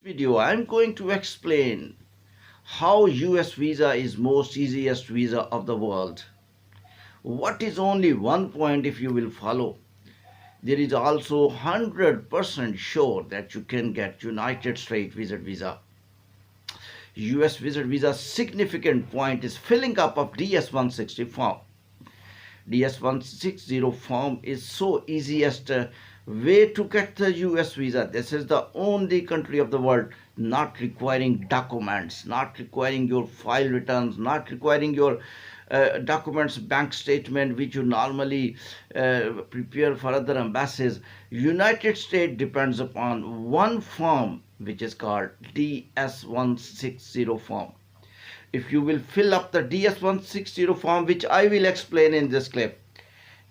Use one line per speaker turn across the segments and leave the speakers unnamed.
Video I'm going to explain how US visa is most easiest visa of the world. What is only one point if you will follow. There is also 100% sure that you can get United States visit visa. US visit visa significant point is filling up of DS-160 form. DS-160 form is so easiest way to get the US visa. This is the only country of the world not requiring documents, not requiring your file returns, not requiring your documents, bank statement, which you normally prepare for other embassies. United States depends upon one form which is called DS-160 form. If you will fill up the DS-160 form, which I will explain in this clip,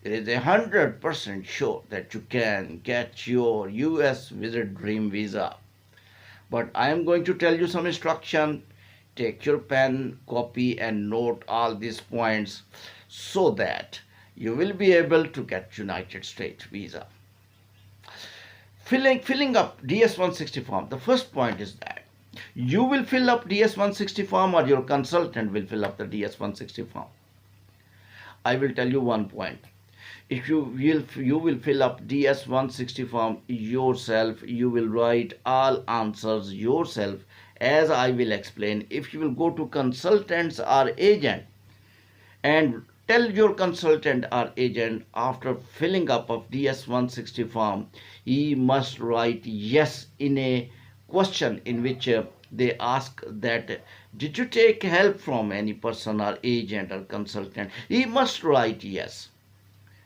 it is 100% sure that you can get your US visit dream visa. But I am going to tell you some instruction. Take your pen, copy and note all these points so that you will be able to get United States visa. Filling up DS-160 form, the first point is that you will fill up DS-160 form or your consultant will fill up the DS-160 form. I will tell you one point. If you will fill up DS-160 form yourself, you will write all answers yourself as I will explain. If you will go to consultants or agent and tell your consultant or agent after filling up of DS-160 form, he must write yes in a question in which they ask that did you take help from any person or agent or consultant. He must write yes.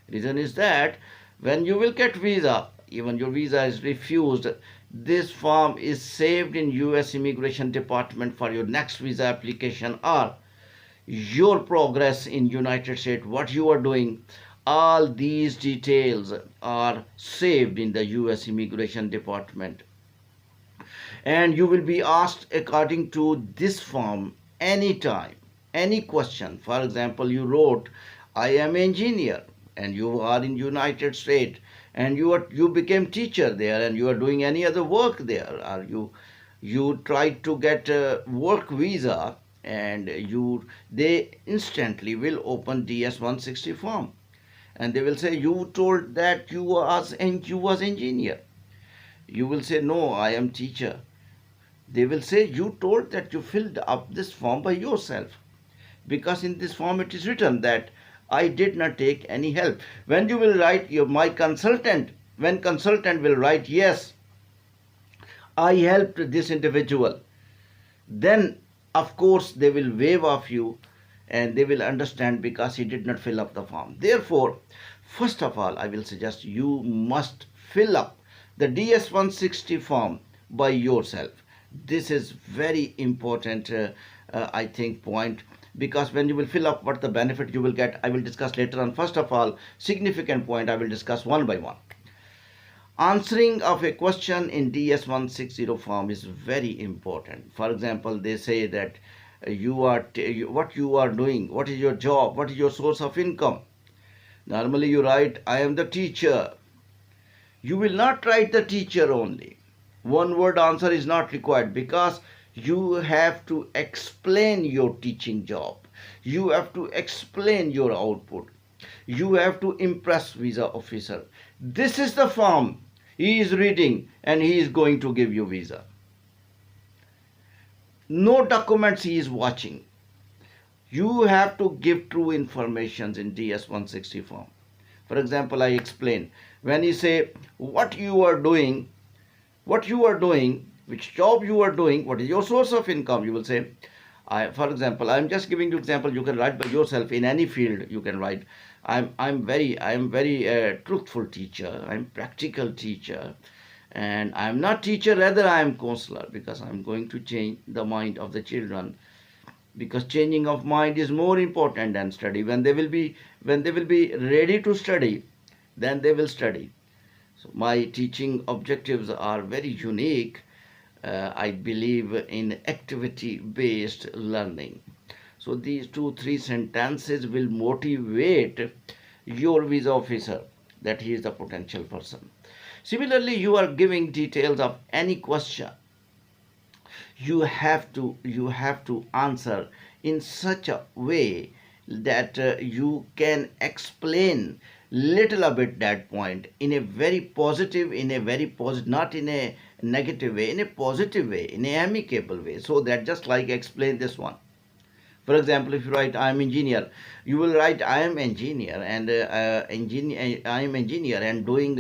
Reason is that when you will get visa, even your visa is refused, this form is saved in US Immigration Department for your next visa application or your progress in United States, what you are doing. All these details are saved in the US Immigration Department. And you will be asked according to this form anytime, any question. For example, you wrote, I am engineer, and you are in United States, and you became teacher there, and you are doing any other work there, or you tried to get a work visa, and they instantly will open DS-160 form, and they will say you told that you was engineer. You will say no, I am teacher. They will say you told that you filled up this form by yourself, because in this form it is written that I did not take any help. When you will write my consultant, when consultant will write yes, I helped this individual, then of course they will waive off you and they will understand because he did not fill up the form. Therefore, first of all, I will suggest you must fill up the DS-160 form by yourself. This is very important, I think, point, because when you will fill up what the benefit you will get, I will discuss later on. First of all, significant point I will discuss one by one. Answering of a question in DS-160 form is very important. For example, they say that what you are doing, what is your job, what is your source of income. Normally you write, I am the teacher. You will not write the teacher only. One word answer is not required, because you have to explain your teaching job. You have to explain your output. You have to impress visa officer. This is the form he is reading and he is going to give you visa. No documents he is watching. You have to give true information in DS-160 form. For example, I explain, when you say what you are doing, which job you are doing, what is your source of income, you will say, for example, I am just giving you example. You can write by yourself in any field. You can write, I am very truthful teacher. I am practical teacher, and I am not teacher, rather I am counselor, because I am going to change the mind of the children. Because changing of mind is more important than study. When they will be ready to study, then they will study. So my teaching objectives are very unique. I believe in activity-based learning. So these 2-3 sentences will motivate your visa officer that he is the potential person. Similarly, you are giving details of any question. you have to answer in such a way that you can explain little a bit that point in a very positive, not in a negative way, in a positive way, in a amicable way, so that just like explain this one. For example, if you write I am engineer, you will write I am engineer and I am engineer and doing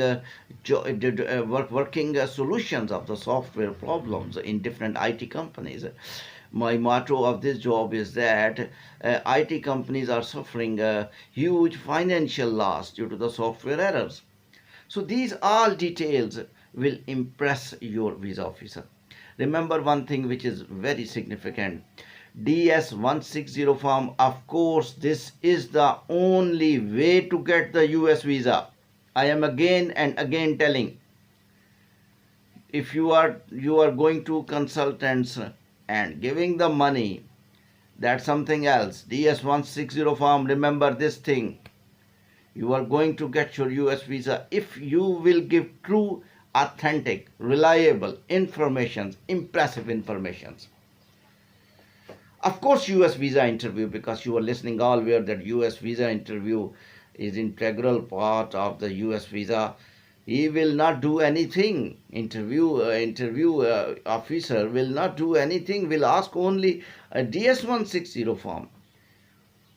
working solutions of the software problems in different IT companies. My motto of this job is that IT companies are suffering a huge financial loss due to the software errors. So these all details will impress your visa officer. Remember one thing which is very significant. DS-160 form, of course, this is the only way to get the US visa. I am again and again telling, if you are going to consultants and giving the money, that's something else. DS-160 form, remember this thing. You are going to get your US visa if you will give true, authentic, reliable information, impressive informations. Of course, US visa interview, because you are listening all aware that US visa interview is integral part of the US visa. He will not do anything. Interview officer will not do anything. Will ask only a DS-160 form.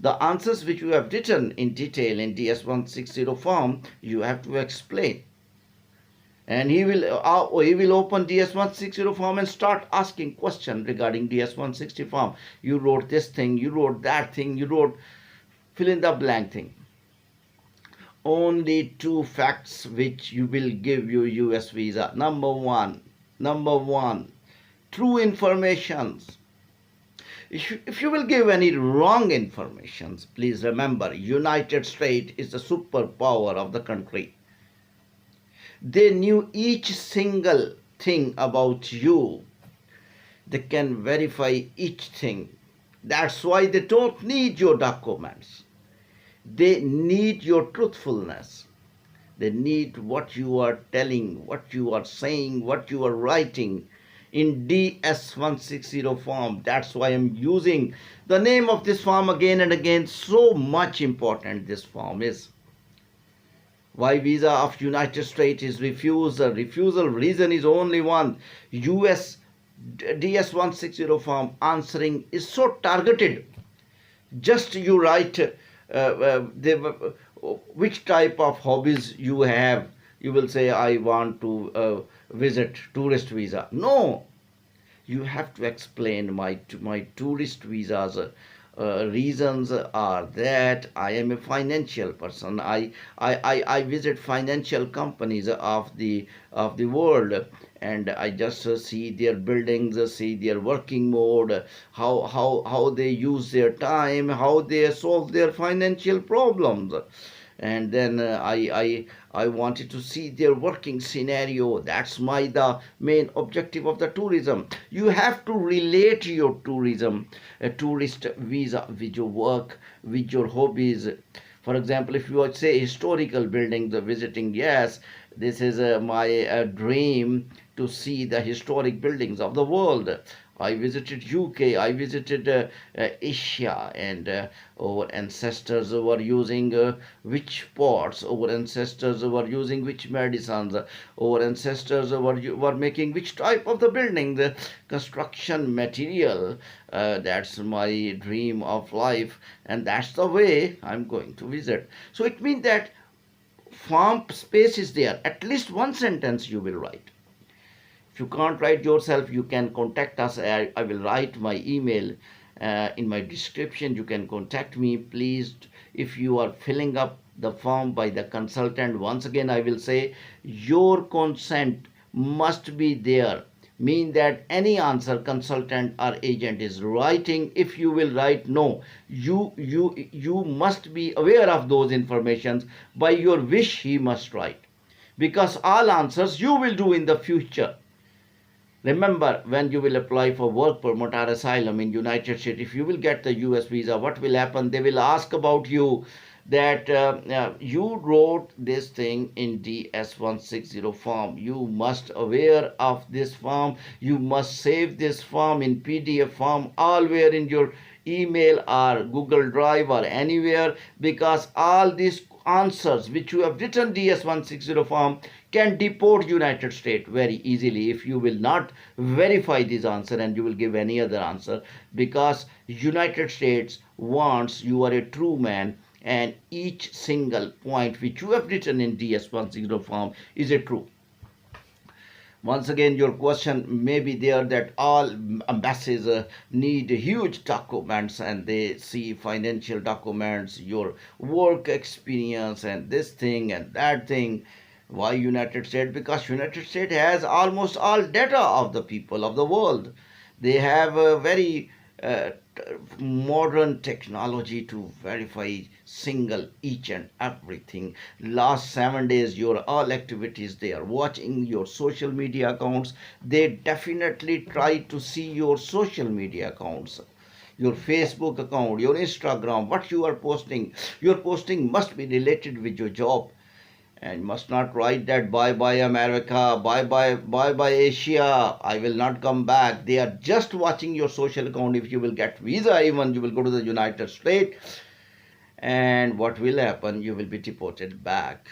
The answers which you have written in detail in DS-160 form, you have to explain. And he will open DS-160 form and start asking questions regarding DS-160 form. You wrote this thing, you wrote that thing, you wrote fill in the blank thing. Only two facts which you will give you US visa. Number one, true informations. If you will give any wrong informations, please remember, United States is the superpower of the country. They knew each single thing about you. They can verify each thing. That's why they don't need your documents. They need your truthfulness. They need what you are telling, what you are saying, what you are writing in DS-160 form. That's why I'm using the name of this form again and again. So much important this form is. Why visa of United States is refusal? Refusal reason is only one. US DS-160 form answering is so targeted. Just you write which type of hobbies you have. You will say, I want to visit tourist visa. No, you have to explain my tourist visas. Reasons are that I am a financial person. I visit financial companies of the world, and I just see their buildings, see their working mode, how they use their time, how they solve their financial problems. And then I wanted to see their working scenario. That's the main objective of the tourism. You have to relate your tourism, a tourist visa, with your work, with your hobbies. For example, if you would say historical buildings visiting, yes, this is my dream to see the historic buildings of the world. I visited UK, I visited Asia, and our ancestors were using which pots, our ancestors were using which medicines, our ancestors were making which type of the building, the construction material. That's my dream of life, and that's the way I'm going to visit. So it means that form space is there. At least one sentence you will write. If you can't write yourself, you can contact us. I will write my email in my description. You can contact me. Please, if you are filling up the form by the consultant, once again I will say your consent must be there. Mean that any answer consultant or agent is writing, if you will write no, you must be aware of those informations. By your wish he must write, because all answers you will do in the future. Remember, when you will apply for work permit or asylum in United States, if you will get the US visa, what will happen? They will ask about you. that you wrote this thing in DS160 form. You must aware of this form. You must save this form in PDF form alwhere in your email or Google Drive or anywhere, because all these answers which you have written DS160 form can deport United States very easily if you will not verify this answer and you will give any other answer, because United States wants you are a true man and each single point which you have written in DS160 form is a true. Once again, your question may be there that all embassies need huge documents and they see financial documents, your work experience and this thing and that thing. Why United States? Because United States has almost all data of the people of the world. They have a very modern technology to verify single each and everything. Last 7 days your all activities, they are watching your social media accounts. They definitely try to see your social media accounts, your Facebook account, your Instagram, what you are posting. Your posting must be related with your job, and must not write that bye bye America, bye bye Asia, I will not come back. They are just watching your social account. If you will get visa, even you will go to the United States, and what will happen? You will be deported back.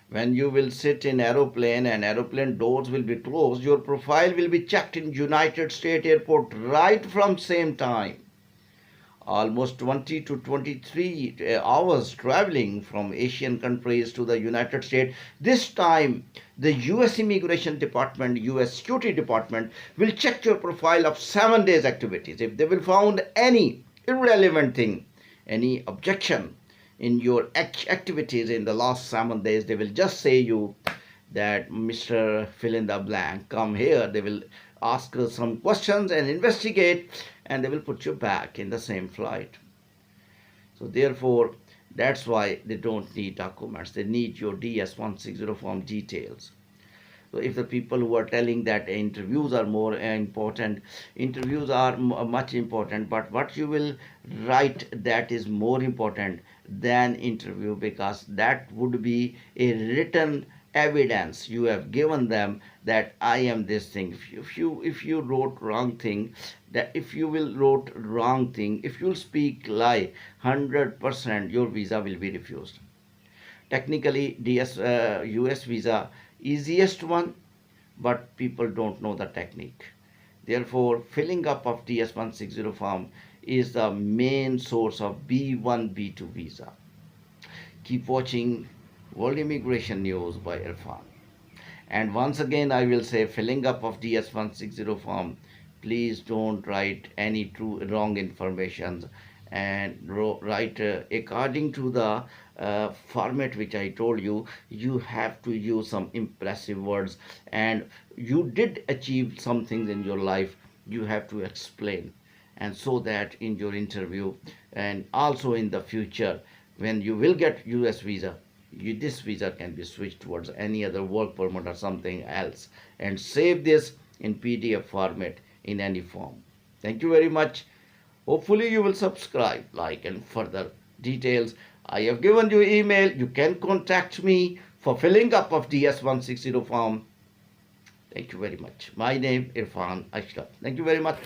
When you will sit in aeroplane and aeroplane doors will be closed, your profile will be checked in United States airport right from same time. Almost 20 to 23 hours traveling from Asian countries to the United States. This time, the US Immigration Department, US Security Department will check your profile of 7 days activities. If they will found any irrelevant thing, any objection in your activities in the last 7 days, they will just say you that Mr. Fill in the blank, come here. They will ask some questions and investigate, and they will put you back in the same flight. So therefore, that's why they don't need documents. They need your DS160 form details. So if the people who are telling that interviews are more important, interviews are much important, but what you will write, that is more important than interview, because that would be a written evidence you have given them that I am this thing. If you wrote wrong thing, that if you will wrote wrong thing, if you'll speak lie, 100% your visa will be refused. Technically, US visa easiest one, but people don't know the technique. Therefore, filling up of DS160 form is the main source of B1 B2 visa. Keep watching World Immigration News by Irfan. And once again, I will say, filling up of DS160 form, please don't write any wrong information, and write according to the format which I told you. You have to use some impressive words, and you did achieve some things in your life. You have to explain, and so that in your interview and also in the future, when you will get US visa, this visa can be switched towards any other work permit or something else, and save this in PDF format in any form. Thank you very much. Hopefully you will subscribe, like, and further details. I have given you email. You can contact me for filling up of DS160 form. Thank you very much. My name Irfan Ashraf. Thank you very much.